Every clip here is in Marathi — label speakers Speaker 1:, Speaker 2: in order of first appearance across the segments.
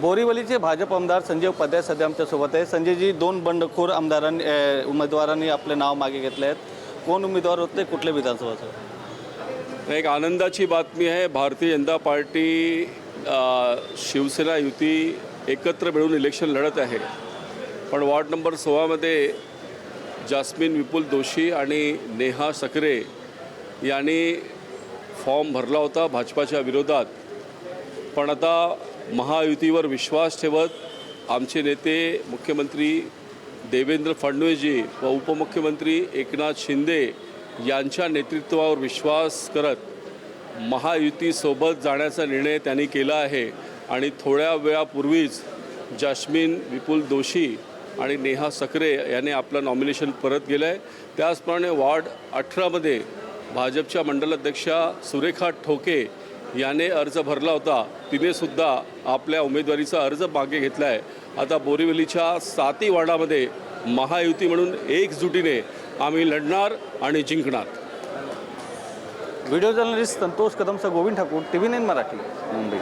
Speaker 1: बोरीवलीचे भाजप आमदार संजय उपाध्याय सध्या आमच्यासोबत आहे। संजयजी, दोन बंडखोर उमेदवारांनी आपले नाव मागे घेतले आहेत। कोण उमेदवार होते, कुठल्या विधानसभेचे?
Speaker 2: एक आनंदाची बातमी आहे। भारतीय जनता पार्टी शिवसेना युती एकत्र मिळून इलेक्शन लढत आहे। पण वार्ड नंबर 16 मध्ये जास्मिन विपुल दोशी आणि नेहा सकरे यांनी फॉर्म भरला होता भाजपाच्या विरोधात। पण आता महायुतीवर विश्वास ठेवत आमचे नेते मुख्यमंत्री देवेंद्र फडणवीसजी व उपमुख्यमंत्री एकनाथ शिंदे यांच्या नेतृत्वावर विश्वास करत महायुतीसोबत जाण्याचा निर्णय त्यांनी केला आहे। आणि थोड्या वेळापूर्वीच जास्मिन विपुल दोशी आणि नेहा सकरे यांनी आपलं नॉमिनेशन परत केलं आहे। त्याचप्रमाणे वार्ड 18 मध्ये भाजपच्या मंडलाध्यक्षा सुरेखा ठोके याने अर्ज भरला होता। तिनेसुद्धा आपल्या उमेदवारीचा अर्ज मागे घेतला आहे। आता बोरीवलीच्या 7 वार्डामध्ये महायुती म्हणून एकजुटीने आम्ही लढणार आणि जिंकणार।
Speaker 1: व्हिडिओ जर्नलिस्ट संतोष कदमसह गोविंद ठाकूर, TV9 मराठी, मुंबई।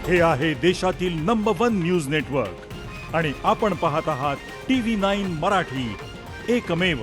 Speaker 3: हे आहे देशातील नंबर 1 न्यूज नेटवर्क आणि आपण पाहत आहात TV9 मराठी, एकमेव।